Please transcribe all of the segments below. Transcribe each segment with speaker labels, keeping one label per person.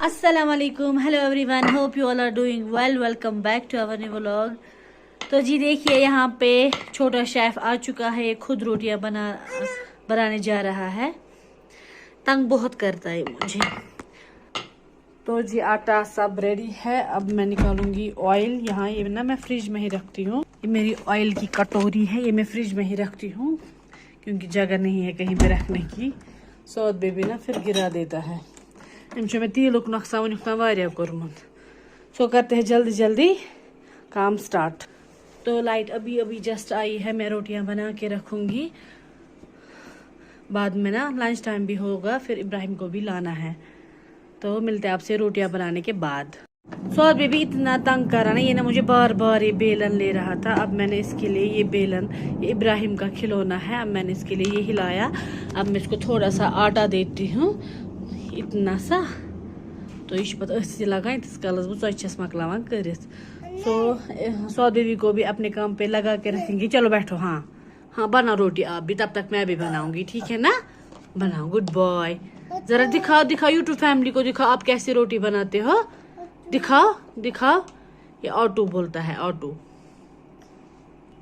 Speaker 1: السلام علیکم. Hello everyone, hope you all are doing well. Welcome back to our new vlog. تو جی دیکھیے یہاں پہ چھوٹا شیف آ چکا ہے, یہ خود روٹیاں بنانے جا رہا ہے. تنگ بہت کرتا ہے مجھے. تو جی آٹا سب ریڈی ہے. اب میں نکالوں گی آئل. یہاں یہ نا میں فریج میں ہی رکھتی ہوں. یہ میری آئل کی کٹوری ہے, یہ میں فریج میں ہی رکھتی ہوں کیونکہ جگہ نہیں ہے کہیں پہ رکھنے کی. سعود بیبی نا پھر گرا دیتا ہے. میں تیلک نقصان ونیک واریاہ کورمت. سو کرتے ہیں جلدی جلدی کام سٹارٹ. تو لائٹ ابھی جسٹ آئی ہے. میں روٹیاں بنا کے رکھوں گی. بعد میں نا لنچ ٹائم بھی ہوگا, پھر ابراہیم کو بھی لانا ہے. تو ملتے ہیں آپ سے روٹیاں بنانے کے بعد. سعود بیبی اتنا تنگ کر رہا نا, یہ نا مجھے بار بار یہ بیلن لے رہا تھا. اب میں نے اس کے لیے یہ بیلن, یہ ابراہیم کا کھلونا ہے, اب میں نے اس کے لیے یہ ہلایا. اب میں اس کو تھوڑا سا آٹا دیتی ہوں, اتنا سا. تو یہ پتہ ٲسۍ لگان تس کالس بہٕ ژۄچہِ چھس مۄکلاوان کٔرِتھ. سو سعود بیبی کو بھی اپنے کام پہ لگا کے رکھیں گے. چلو بیٹھو. ہاں بنا روٹی آپ بھی, تب تک میں بھی بناؤں گی, ٹھیک ہے نا. بناؤ, گڈ بوائے. ذرا دکھاؤ یوٹیوب فیملی کو دکھاؤ آپ کیسے روٹی بناتے ہو. دکھاؤ. یہ آٹو بولتا ہے, آٹو.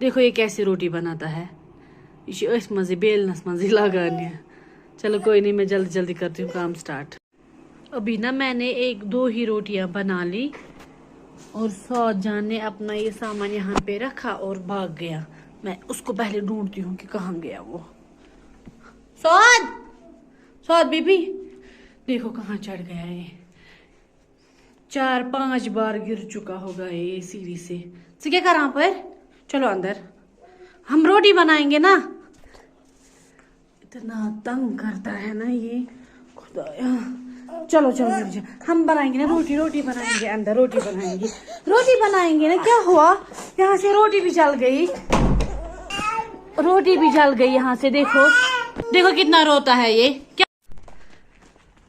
Speaker 1: دیکھو یہ کیسے روٹی بناتا ہے. یہ أتھۍ منٛزٕے بیلنس منٛزٕے لگان. چلو کوئی نہیں, میں جلدی جلدی کرتی ہوں کام سٹارٹ. ابھی نا میں نے 1-2 ہی روٹیاں بنا لی اور سعود جان نے اپنا یہ سامان یہاں پہ رکھا اور بھاگ گیا. میں اس کو پہلے ڈھونڈتی ہوں کہ کہاں گیا وہ. سعود بیبی دیکھو کہاں چڑھ گیا. یہ 4-5 بار گر چکا ہوگا یہ سیڑھی سے. کیا کر رہا پر, چلو اندر, ہم روٹی بنائیں گے نا. اتنا تنگ کرتا ہے نا یہ, خدایا. چلو ہم بنائیں گے نا روٹی بنائیں گے اندر. روٹی بنائیں گے نا. کیا ہوا, یہاں سے روٹی بھی جل گئی یہاں سے. دیکھو کتنا روتا ہے یہ. کیا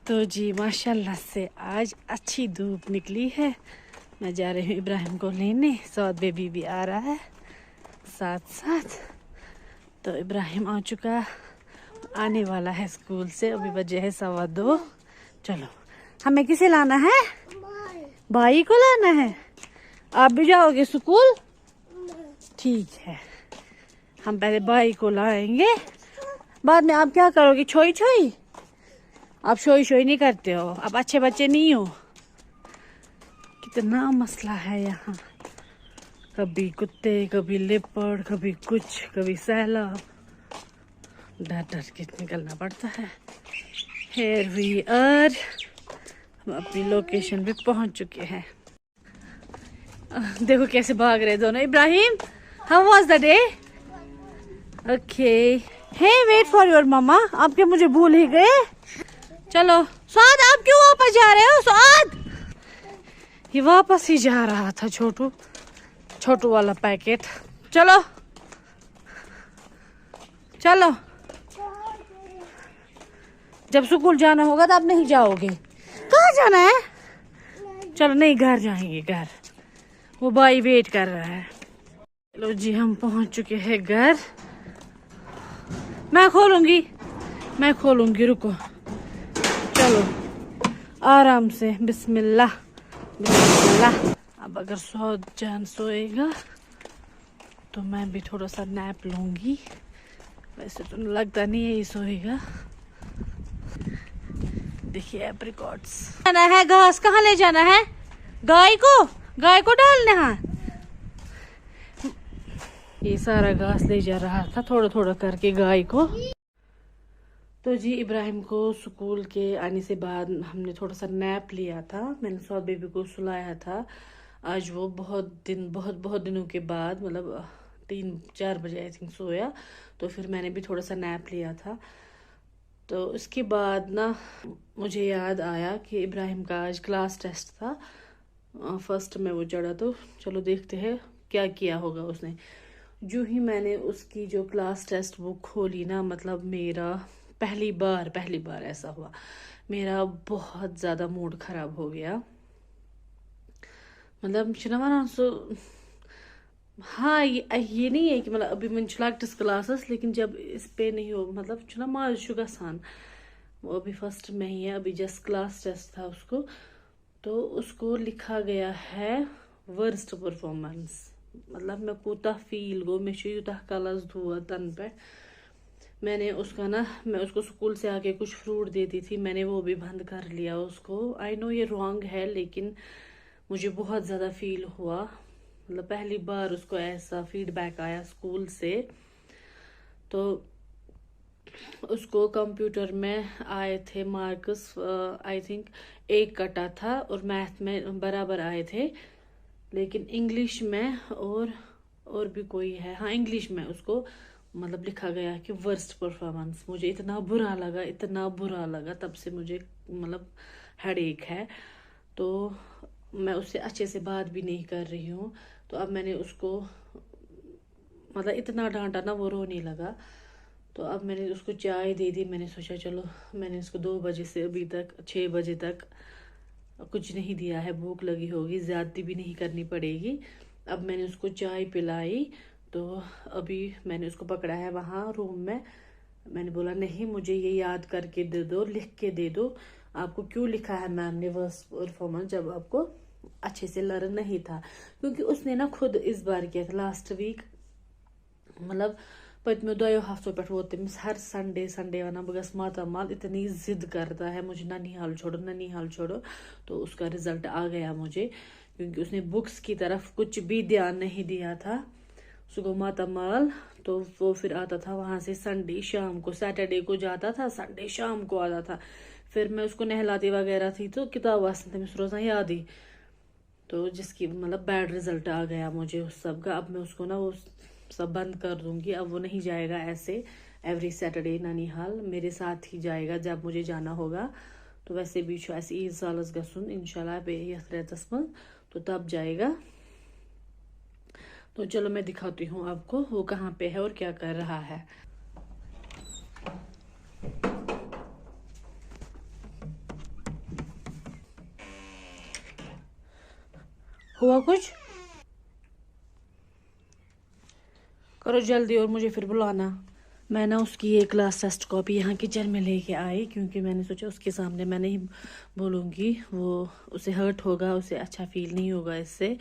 Speaker 1: تو جی ماشاءاللہ سے آج اچھی دھوپ نکلی ہے. میں جا رہی ہوں ابراہیم کو لینے. سعود بیبی بھی آ رہا ہے ساتھ. تو ابراہیم آ چکا, آنے والا ہے اسکول سے. ابھی بجے ہے 2:15. چلو ہمیں کسے لانا ہے, بھائی کو لانا ہے. آپ بھی جاؤ گے اسکول, ٹھیک ہے. ہم پہلے بھائی کو لائیں گے, بعد میں آپ کیا کرو گے, چھوئی. آپ شوئی نہیں کرتے ہو, آپ اچھے بچے نہیں ہو. کتنا مسئلہ ہے یہاں, کبھی کتے, کبھی لیپڑ, کبھی کچھ, کبھی سیلاب. ڈر کے نکلنا پڑتا ہے. Here we are. ہم اپنی لوکیشن پہ پہنچ چکے ہیں. دیکھو کیسے بھاگ رہے دونوں. ابراہیم, how was the day? Okay. Hey, wait for your mama. آپ کیا مجھے بھول ہی گئے. چلو سعود, آپ کیوں واپس جا رہے ہو. سعود یہ واپس ہی جا رہا تھا. چھوٹو والا پیکٹ. چلو جب اسکول جانا ہوگا تو آپ نہیں جاؤ گے. کہاں جانا ہے. چلو نہیں, گھر جائیں گے. گھر وہ بھائی ویٹ کر رہا ہے. چلو جی ہم پہنچ چکے ہیں گھر. میں کھولوں گی رکو. چلو آرام سے, بسم اللہ. اب اگر سعود جان سوئے گا تو میں بھی تھوڑا سا نیپ لوں گی. ویسے تو لگتا نہیں ہے یہ سوئے گا. دیکھیے ایپریکاٹس جانا ہے. گھاس کہاں لے جانا ہے, گائے کو ڈالنے. ہاں یہ سارا گھاس لے جا رہا تھا تھوڑا کر کے گائے کو. تو جی ابراہیم کو اسکول کے آنے سے بعد ہم نے تھوڑا سا نیپ لیا تھا. میں نے سعود بیبی کو سلایا تھا. آج وہ بہت دنوں کے بعد, مطلب 3-4 بجے آئی تھنک سویا. تو پھر میں نے بھی تھوڑا سا نیپ لیا تھا. تو اس کے بعد نا مجھے یاد آیا کہ ابراہیم کا آج کلاس ٹیسٹ تھا. فرسٹ میں وہ چڑھا, تو چلو دیکھتے ہیں کیا ہوگا اس نے. جو ہی میں نے اس کی جو کلاس ٹیسٹ وہ کھولی نا, مطلب میرا پہلی بار ایسا ہوا. میرا بہت زیادہ موڈ خراب ہو گیا. مطلب سو ہاں یہ نہیں ہے کہ مطلب ابھی من لکٹس کلاسس, لیکن جب اس پہ نہیں ہو, مطلب ماز گسان. وہ ابھی فرسٹ میں ہی ہے, ابھی جسٹ کلاس ٹیسٹ تھا اس کو. تو اس کو لکھا گیا ہے ورسٹ پرفارمنس. مطلب میں کوتاہ فیل گو میں یوتاہ کلس دود تن پہ. میں نے اس کا نا میں اس کو اسکول سے آ کے کچھ فروٹ دیتی تھی, میں نے وہ بھی بند کر لیا اس کو. آئی نو یہ رانگ ہے لیکن مجھے بہت زیادہ فیل ہوا. مطلب پہلی بار اس کو ایسا فیڈ بیک آیا اسکول سے. تو اس کو کمپیوٹر میں آئے تھے مارکس آئی تھنک 1 کٹا تھا اور میتھ میں برابر آئے تھے, لیکن انگلش میں اور بھی کوئی ہے, ہاں انگلش میں اس کو مطلب لکھا گیا کہ ورسٹ پرفارمنس. مجھے اتنا برا لگا تب سے مجھے مطلب ہیڈ ایک ہے. تو میں اس سے اچھے سے بات بھی نہیں کر رہی ہوں. تو اب میں نے اس کو مطلب اتنا ڈانٹا نا وہ رونے لگا. تو اب میں نے اس کو چائے دے دی. میں نے سوچا چلو میں نے اس کو 2 بجے سے ابھی تک 6 بجے تک کچھ نہیں دیا ہے, بھوک لگی ہوگی, زیادتی بھی نہیں کرنی پڑے گی. اب میں نے اس کو چائے پلائی. تو ابھی میں نے اس کو پکڑا ہے وہاں روم میں. میں نے بولا نہیں مجھے یہ یاد کر کے دے دو, لکھ کے دے دو, آپ کو کیوں لکھا ہے میم نے ورسٹ پرفارمنس جب آپ کو اچھے سے لرن نہیں تھا. کیونکہ اس نے نا خود اس بار کیا تھا لاسٹ ویک, مطلب پتمو 2 ہفتوں پہ ووت تمس ہر سنڈے ونان بہ گھس ماتامال. اتنی ضد کرتا ہے مجھے ننیحال چھوڑو. تو اس کا رزلٹ آ گیا مجھے, کیونکہ اس نے بکس کی طرف کچھ بھی دھیان نہیں دیا تھا. سو گو ماتامال. تو وہ پھر آتا تھا وہاں سے سنڈے شام کو, سیٹرڈے کو جاتا تھا, سنڈے شام کو آتا تھا. پھر میں اس کو نہلاتی وغیرہ تھی تو کتاب آسن تمس روزان یاد ہی. تو جس کی مطلب بیڈ رزلٹ آ گیا مجھے اس سب کا. اب میں اس کو نا وہ سب بند کر دوں گی. اب وہ نہیں جائے گا ایسے ایوری سیٹرڈے ننیحال, میرے ساتھ ہی جائے گا جب مجھے جانا ہوگا. تو ویسے بھی ایسے عید سالس گھن انشاءاللہ بیت ریتس من, تو تب جائے گا. تو چلو میں دکھاتی ہوں آپ کو وہ کہاں پہ ہے اور کیا کر رہا ہے. ہوا کچھ کرو جلدی اور مجھے پھر بلانا. میں نا اس کی یہ کلاس ٹیسٹ کاپی یہاں کچن میں لے کے آئی, کیونکہ میں نے سوچا اس کے سامنے میں نہیں بولوں گی, وہ اسے ہرٹ ہوگا, اسے اچھا فیل نہیں ہوگا اس سے.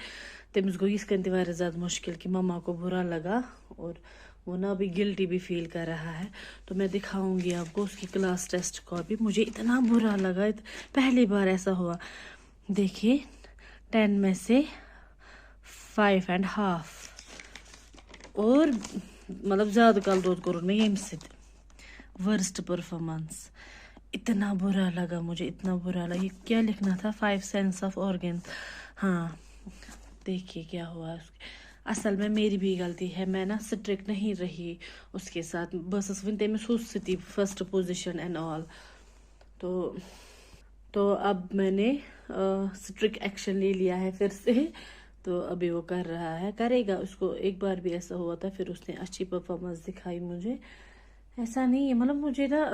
Speaker 1: تمس گو اس کن تہ واریاہ زیادہ مشکل کہ مما کو برا لگا, اور وہ نا ابھی گلٹی بھی فیل کر رہا ہے. تو میں دکھاؤں گی آپ کو اس کی کلاس ٹیسٹ کاپی. مجھے اتنا برا لگا, پہلی بار ایسا ہوا. دیکھیے 10 میں سے 5.5 اور مطلب زیادہ کل دود کور میں یم ست ورسٹ پرفارمنس. اتنا برا لگا مجھے, اتنا برا لگا. یہ کیا لکھنا تھا 5 سینس آف آرگنز. ہاں دیکھیے کیا ہوا. اصل میں میری بھی غلطی ہے, میں نا سٹرکٹ نہیں رہی اس کے ساتھ. بس ون تمس ہس ستی فرسٹ پوزیشن اینڈ آل. تو اب میں نے سٹرکٹ ایکشن لے لیا ہے پھر سے. تو ابھی وہ کر رہا ہے, کرے گا. اس کو ایک بار بھی ایسا ہوا تھا, پھر اس نے اچھی پرفارمنس دکھائی مجھے. ایسا نہیں ہے مطلب مجھے نا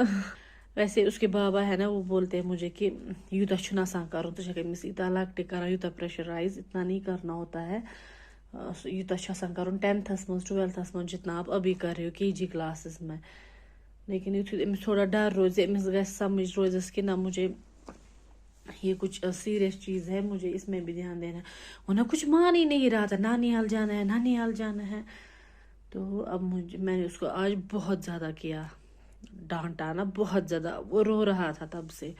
Speaker 1: ویسے اس کے بابا ہے نا وہ بولتے ہیں مجھے کہ یوتاہ چھُنہٕ آسان کرُن, ژٕ چھکھ أمِس یوٗتاہ لۄکٹہِ کران یوٗتاہ پریشرائز, اتنا نہیں کرنا ہوتا ہے. یوٗتاہ چھُ آسان کرُن 10th منٛز 12th منٛز جتنا آپ ابھی کر رہے ہو KG کلاسز میں. لیکن یُتھُے أمِس تھوڑا ڈر روزِ, أمِس گژھِ سمجھ روزٮ۪س کہ نہ مجھے یہ کچھ سیریس چیز ہے, مجھے اس میں بھی دھیان دینا ہے. وہ نا کچھ مان ہی نہیں رہا تھا, نانیحال جانا ہے. تو اب میں نے اس کو آج بہت زیادہ کیا, ڈانٹا نا بہت زیادہ. وہ رو رہا تھا تب سے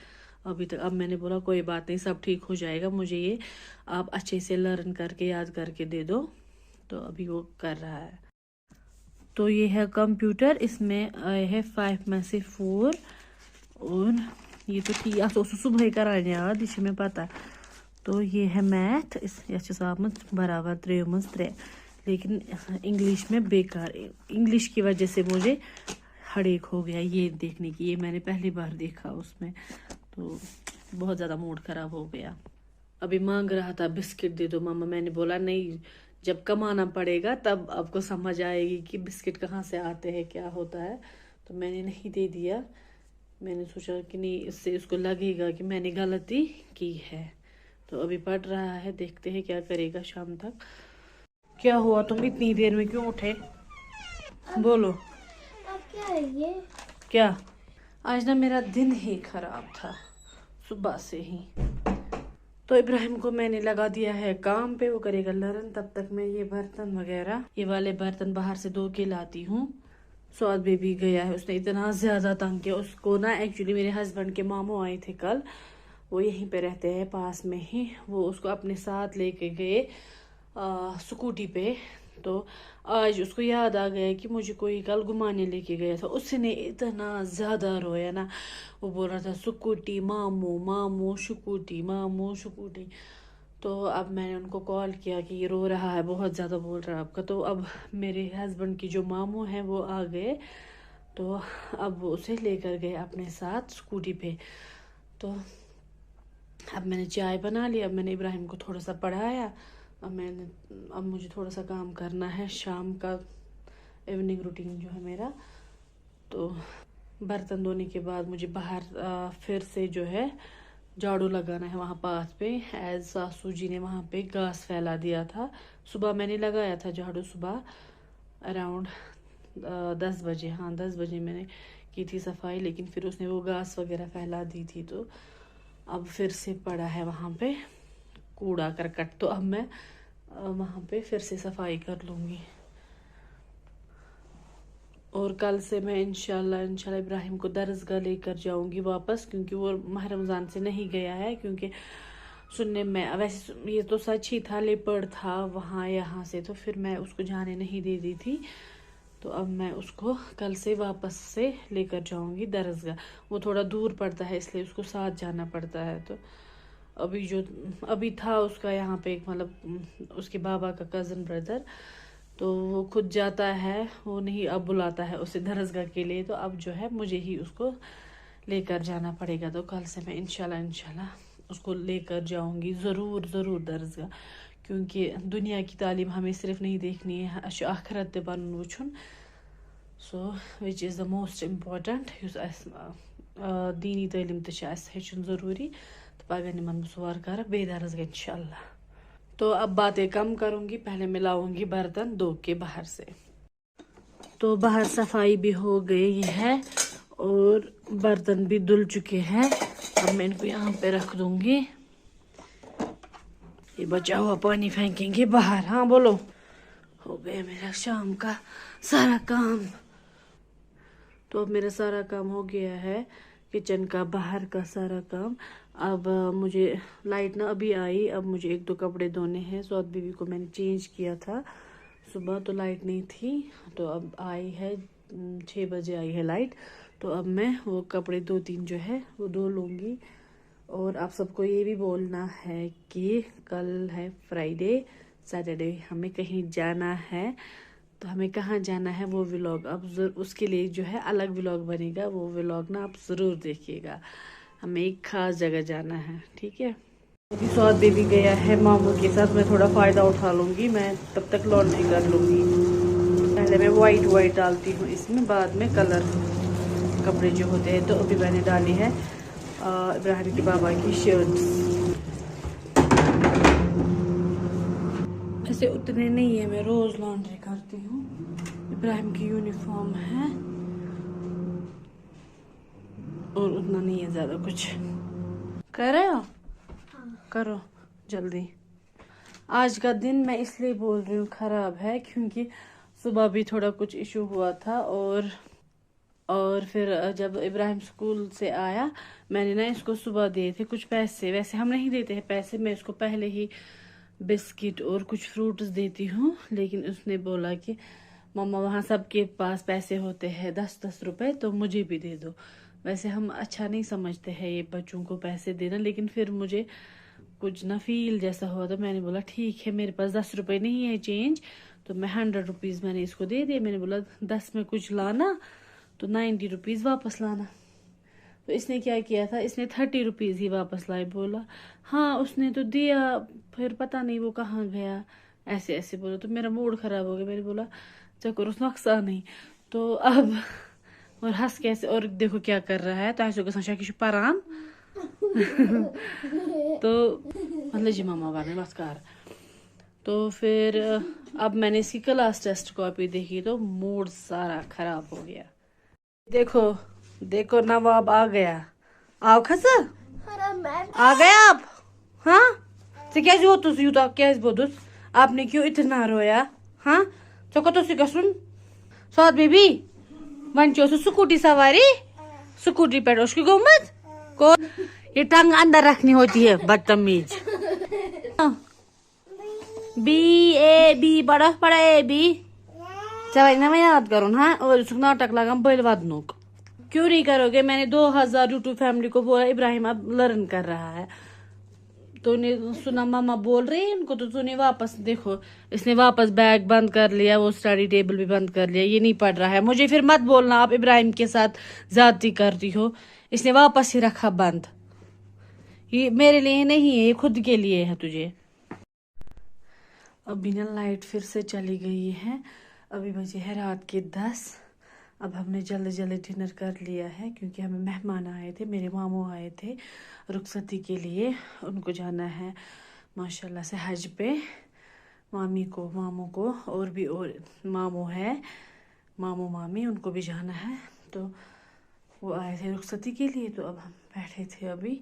Speaker 1: ابھی تک. اب میں نے بولا کوئی بات نہیں, سب ٹھیک ہو جائے گا, مجھے یہ آپ اچھے سے لرن کر کے یاد کر کے دے دو. تو ابھی وہ کر رہا ہے. تو یہ ہے کمپیوٹر, اس میں آئے ہے 5 میں سے 4. اور یہ تو ٹھیک آپ صبح کران یاد, یہ میں پتہ. تو یہ ہے میتھ, اس آمت برابر 3 لیکن انگلش میں بیکار. انگلش کی وجہ سے مجھے ہڑیک ہو گیا یہ دیکھنے کی, یہ میں نے پہلی بار دیکھا اس میں. تو بہت زیادہ موڈ خراب ہو گیا. ابھی مانگ رہا تھا بسکٹ دے دو ماما. میں نے بولا نہیں, جب کمانا پڑے گا تب آپ کو سمجھ آئے گی کہ بسکٹ کہاں سے آتے ہیں, کیا ہوتا ہے. تو میں نے نہیں دے دیا. میں نے سوچا کہ نہیں, اس سے اس کو لگے گا کہ میں نے غلطی کی ہے. تو ابھی پڑھ رہا ہے, دیکھتے ہیں کیا کرے گا شام تک. کیا ہوا, تم اتنی دیر میں کیوں اٹھے؟ بولو
Speaker 2: کیا ہے یہ؟
Speaker 1: کیا؟ آج نا میرا دن ہی خراب تھا صبح سے ہی. تو ابراہیم کو میں نے لگا دیا ہے کام پہ، وہ کرے گا لرن، تب تک میں یہ برتن وغیرہ، یہ والے برتن باہر سے دھو کے لاتی ہوں. سعود بیبی گیا ہے، اس نے اتنا زیادہ تنگ کیا اس کو نا. ایکچولی میرے ہسبینڈ کے ماموں آئے تھے کل، وہ یہیں پہ رہتے ہیں پاس میں ہی. وہ اس کو اپنے ساتھ لے کے گئے اسکوٹی پہ. تو آج اس کو یاد آ گیا کہ مجھے کوئی کل گھمانے لے کے گیا تھا. اس نے اتنا زیادہ رویا نا، وہ بول رہا تھا اسکوٹی ماموں ماموں اسکوٹی ماموں اسکوٹی. تو اب میں نے ان کو کال کیا کہ یہ رو رہا ہے بہت زیادہ بول رہا ہے آپ کا. تو اب میرے ہسبینڈ کی جو ماموں ہیں وہ آ گئے، تو اب وہ اسے لے کر گئے اپنے ساتھ اسکوٹی پہ. تو اب میں نے چائے بنا لی، اب میں نے ابراہیم کو تھوڑا سا پڑھایا. اب مجھے تھوڑا سا کام کرنا ہے شام کا، ایوننگ روٹین جو ہے میرا. تو برتن دھونے کے بعد مجھے باہر پھر سے جو ہے جھاڑو لگانا ہے وہاں پاس پہ. ایز ساسو جی نے وہاں پہ گھاس پھیلا دیا تھا. صبح میں نے لگایا تھا جھاڑو، صبح اراؤنڈ 10 بجے، ہاں 10 بجے میں نے کی تھی صفائی، لیکن پھر اس نے وہ گھاس وغیرہ پھیلا دی تھی. تو اب پھر سے پڑا ہے وہاں پہ کوڑا کرکٹ، تو اب میں وہاں پہ پھر سے صفائی کر لوں گی. اور کل سے میں انشاءاللہ ابراہیم کو درسگاہ لے کر جاؤں گی واپس، کیونکہ وہ ماہ رمضان سے نہیں گیا ہے. کیونکہ سننے میں ویسے یہ تو سچ ہی تھا، لیپڑ تھا وہاں یہاں سے، تو پھر میں اس کو جانے نہیں دے دی تھی. تو اب میں اس کو کل سے واپس سے لے کر جاؤں گی درسگاہ. وہ تھوڑا دور پڑتا ہے، اس لیے اس کو ساتھ جانا پڑتا ہے. تو ابھی تھا اس کا یہاں پہ مطلب اس کے بابا کا کزن بردر، تو وہ خود جاتا ہے، وہ نہیں اب بلاتا ہے اسے درسگاہ کے لیے. تو اب جو ہے مجھے ہی اس کو لے کر جانا پڑے گا. تو کل سے میں انشاءاللہ اس کو لے کر جاؤں گی ضرور درسگاہ. کیونکہ دنیا کی تعلیم ہمیں صرف نہیں دیکھنی ہے، اچھا آخرت تہ بنن وچھن. سو وچ از دا موسٹ امپارٹنٹ. یُس اسہِ دینی تعلیم تہ چھِ اسہِ ہیٚچھُن ضروری. تو پگہ نمن بہٕ سوار کر بیٚیہِ درسگاہ انشاءاللہ. تو اب باتیں کم کروں گی، پہلے میں لاؤں گی برتن دھو کے باہر سے. تو باہر صفائی بھی ہو گئی ہے اور برتن بھی دھل چکے ہیں. اب میں ان کو یہاں پہ رکھ دوں گی. یہ بچا ہوا پانی پھینکیں گے باہر. ہاں بولو. ہو گیا میرا شام کا سارا کام. تو اب میرا سارا کام ہو گیا ہے، کچن کا باہر کا سارا کام. اب مجھے لائٹ نا ابھی آئی، اب مجھے 1-2 کپڑے دھونے ہیں. سعود بیوی کو میں نے چینج کیا تھا صبح، تو لائٹ نہیں تھی. تو اب آئی ہے 6 بجے آئی ہے لائٹ. تو اب میں وہ کپڑے 2-3 جو ہے وہ دھو لوں گی. اور آپ سب کو یہ بھی بولنا ہے کہ کل ہے فرائیڈے، سیٹرڈے ہمیں کہیں جانا ہے. تو ہمیں کہاں جانا ہے وہ ولاگ اب اس کے لیے جو ہے الگ ولاگ بنے گا. وہ ولاگ نا آپ ضرور دیکھیے گا. ہمیں ایک خاص جگہ جانا ہے، ٹھیک ہے. ابھی سعود بیبی گیا ہے ماموں کے ساتھ. میں تھوڑا فائدہ اٹھا لوں گی، میں تب تک لانڈری کر لوں گی. پہلے میں وائٹ ڈالتی ہوں اس میں، بعد میں کلر کپڑے جو ہوتے ہیں. تو ابھی میں نے ڈالی ہے ابراہیم کے بابا کی شرٹس. ایسے اتنے نہیں ہے، میں روز لانڈری کرتی ہوں. ابراہیم کی یونیفارم ہے اور اتنا نہیں ہے زیادہ کچھ. کر رہے ہو؟ کرو جلدی. آج کا دن میں اس لیے بول رہی ہوں خراب ہے کیونکہ صبح بھی تھوڑا کچھ ایشو ہوا تھا. اور پھر جب ابراہیم اسکول سے آیا، میں نے نا اس کو صبح دیے تھے کچھ پیسے. ویسے ہم نہیں دیتے ہیں پیسے، میں اس کو پہلے ہی بسکٹ اور کچھ فروٹس دیتی ہوں. لیکن اس نے بولا کہ ماما وہاں سب کے پاس پیسے ہوتے ہیں 10-10 روپے، تو مجھے بھی دے دو. ویسے ہم اچھا نہیں سمجھتے ہیں یہ بچوں کو پیسے دینا، لیکن پھر مجھے کچھ نہ فیل جیسا ہوا. تو میں نے بولا ٹھیک ہے، میرے پاس 10 روپے نہیں ہے چینج، تو میں 100 روپیز میں نے اس کو دے دیے. میں نے بولا 10 میں کچھ لانا تو 90 روپیز واپس لانا. تو اس نے کیا تھا، اس نے 30 روپیز ہی واپس لائے. بولا ہاں اس نے تو دیا، پھر پتہ نہیں وہ کہاں گیا، ایسے بولا. تو میرا موڈ خراب ہو گیا. میں نے بولا چکر اس نقصان نہیں. تو اب اور ہنس کیسے، اور دیکھو کیا کر رہا ہے. تو ایسے گژھان شاکر پران تو مطلب جی ماما ورنہ بس کر. تو پھر اب میں نے اس کی کلاس ٹیسٹ کاپی دیکھی تو موڈ سارا خراب ہو گیا. دیکھو نواب آ گیا. آؤ کھسا آ گیا آپ. ہاں ژےٚ کیٛازِ ووتُس یوٗتاہ کیٛازِ بوٚدُس آپ نے کیوں اتنا رویا ہاں ژےٚ کوٚتُس چھُ گژھُن سعاد بیبی وۄنۍ چھُ اوسُس سکوٗٹی سواری سکوٹری پٮ۪ٹھ اوسُکھ گوٚمُت کو یہ ٹنگ اندر رکھنی ہوتی ہے بدتمیز بی اے بی پڑھا پڑھا اے بی ژےٚ وَنہِ نا وۄنۍ یاد کرُن ہاں اور اوسُکھ ناٹک لگان بٔلۍ ودنُک کیوں نہیں کرو گے میں نے 2000 یوٹیوب فیملی کو بولا ابراہیم اب لرن کر رہا ہے تو نے سنا ماما بول رہی ہے ان کو تو نے واپس دیکھو اس نے واپس بیگ بند کر لیا وہ اسٹڈی ٹیبل بھی بند کر لیا یہ نہیں پڑھ رہا ہے مجھے پھر مت بولنا آپ ابراہیم کے ساتھ زیادتی کرتی ہو اس نے واپس ہی رکھا بند یہ میرے لیے نہیں ہے یہ خود کے لیے ہے تجھے ابھی نا لائٹ پھر سے چلی گئی ہے ابھی بجے ہے رات کے 10 اب ہم نے جلدی جلدی ڈنر کر لیا ہے کیونکہ ہمیں مہمان آئے تھے میرے ماموں آئے تھے رخصتی کے لیے ان کو جانا ہے ماشاءاللہ سے حج پہ مامی کو ماموں کو اور بھی اور ماموں ہے ماموں مامی ان کو بھی جانا ہے تو وہ آئے تھے رخصتی کے لیے تو اب ہم بیٹھے تھے ابھی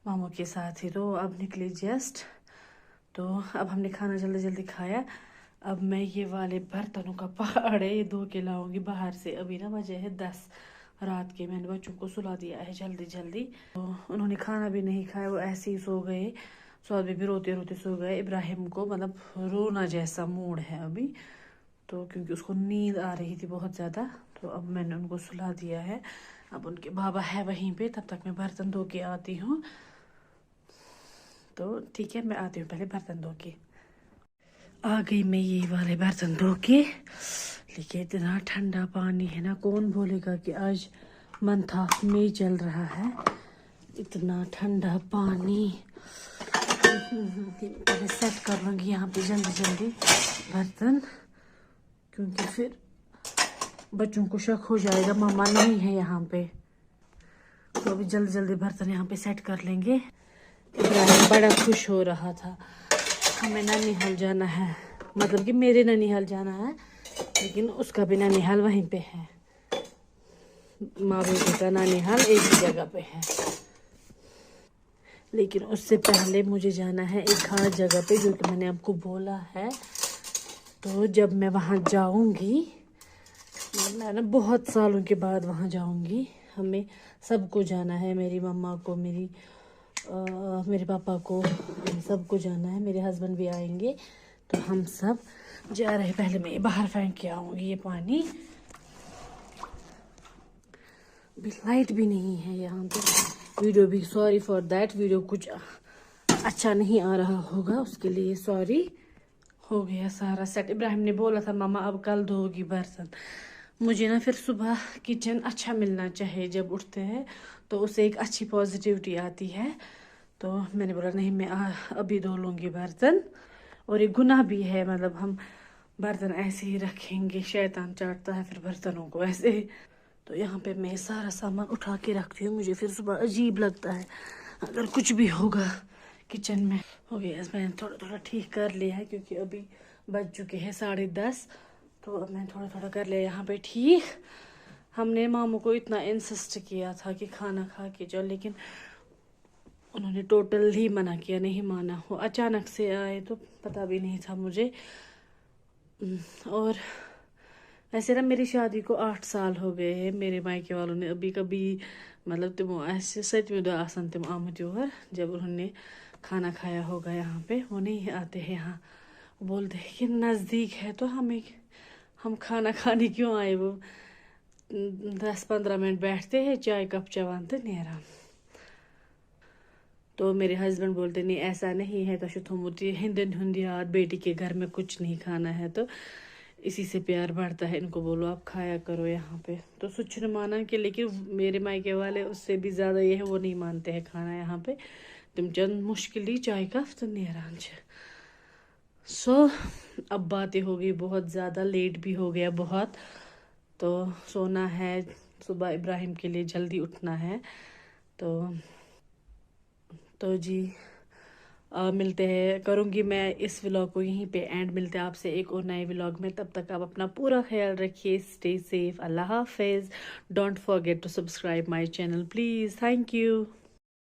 Speaker 1: ماموں کے ساتھ ہی تو اب نکلے جسٹ تو اب ہم نے کھانا جلدی جلدی کھایا اب میں یہ والے برتنوں کا پہاڑ ہے یہ دھو کے لاؤں گی باہر سے ابھی نا بجے ہے 10 رات کے میں نے بچوں کو سلا دیا ہے جلدی جلدی تو انہوں نے کھانا بھی نہیں کھایا وہ ایسے ہی سو گئے سعود بھی روتے روتے سو گئے ابراہیم کو مطلب رونا جیسا موڈ ہے ابھی تو کیونکہ اس کو نیند آ رہی تھی بہت زیادہ تو اب میں نے ان کو سلا دیا ہے اب ان کے بابا ہے وہیں پہ تب تک میں برتن دھو کے آتی ہوں تو ٹھیک ہے میں آتی ہوں پہلے برتن دھو کے آ گئی میں یہ والے برتن دھو کے لیکن اتنا ٹھنڈا پانی ہے نا کون بولے گا کہ آج منتھا میں چل رہا ہے اتنا ٹھنڈا پانی پہلے سیٹ کر لوں گی یہاں پہ جلدی جلدی برتن کیونکہ پھر بچوں کو شک ہو جائے گا ماما نہیں ہے یہاں پہ تو ابھی جلدی جلدی برتن یہاں پہ سیٹ کر لیں گے ابراہیم بڑا خوش ہو رہا تھا ہمیں ننیحال جانا ہے مطلب کہ میرے ننیحال جانا ہے لیکن اس کا بھی ننیحال وہیں پہ ہے ماں بیٹی کا ننیحال ایک ہی جگہ پہ ہے لیکن اس سے پہلے مجھے جانا ہے ایک خاص جگہ پہ جو کہ میں نے آپ کو بولا ہے تو جب میں وہاں جاؤں گی میں نا بہت سالوں کے بعد وہاں جاؤں گی ہمیں سب کو جانا ہے میری مما کو میرے پاپا کو سب کو جانا ہے میرے ہسبینڈ بھی آئیں گے تو ہم سب جا رہے پہلے میں باہر پھینک کے آؤں گی یہ پانی بھی لائٹ بھی نہیں ہے یہاں پہ ویڈیو بھی سوری فار دیٹ ویڈیو کچھ اچھا نہیں آ رہا ہوگا اس کے لیے سوری ہو گیا سارا سیٹ ابراہیم نے بولا تھا ماما اب کل دھو گی برتن مجھے نا پھر صبح کچن اچھا ملنا چاہیے جب اٹھتے ہیں تو اسے ایک اچھی پازیٹیوٹی آتی ہے تو میں نے بولا نہیں میں ابھی دھو لوں گی برتن اور یہ گناہ بھی ہے مطلب ہم برتن ایسے ہی رکھیں گے شیطان چاٹتا ہے پھر برتنوں کو ایسے ہی تو یہاں پہ میں سارا سامان اٹھا کے رکھتی ہوں مجھے پھر صبح عجیب لگتا ہے اگر کچھ بھی ہوگا کچن میں ہو گیا میں نے تھوڑا تھوڑا ٹھیک کر لیا ہے کیونکہ ابھی بج چکے ہیں 10:30 تو اب میں تھوڑا تھوڑا کر لیا یہاں پہ ٹھیک ہم نے ماموں کو اتنا انسسٹ کیا تھا کہ کھانا کھا کے جاؤ لیکن انہوں نے ٹوٹل ہی منع کیا نہیں مانا وہ اچانک سے آئے تو پتہ بھی نہیں تھا مجھے اور ویسے نا میری شادی کو 8 سال ہو گئے ہیں میرے مائکے والوں نے ابھی کبھی مطلب تم ایسے سچ میں دعا آسان تم آمد یور جب انہوں نے کھانا کھایا ہوگا یہاں پہ وہ نہیں آتے ہیں یہاں بولتے ہیں کہ نزدیک ہے تو ہم کھانا کھانے کیوں آئے وہ 10-15 منٹ بیٹھتے ہیں چائے کپ چوان تو نیران تو میرے ہسبینڈ بولتے نہیں ایسا نہیں ہے تو تھومت ہندن ہند یاد بیٹی کے گھر میں کچھ نہیں کھانا ہے تو اسی سے پیار بڑھتا ہے ان کو بولو آپ کھایا کرو یہاں پہ تو سچ نے مانا کہ لیکن میرے مائکے والے اس سے بھی زیادہ یہ ہے وہ نہیں مانتے ہیں کھانا یہاں پہ تم چند مشکل ہی چائے کپ تو نیران سو اب باتیں ہو گئی بہت زیادہ لیٹ بھی ہو گیا بہت تو سونا ہے صبح ابراہیم کے لیے جلدی اٹھنا ہے تو جی ملتے ہیں کروں گی میں اس ولاگ کو یہیں پہ اینڈ ملتے ہیں آپ سے ایک اور نئے ولاگ میں تب تک آپ اپنا پورا خیال رکھیے اسٹے سیف اللہ حافظ don't forget to subscribe my channel please thank you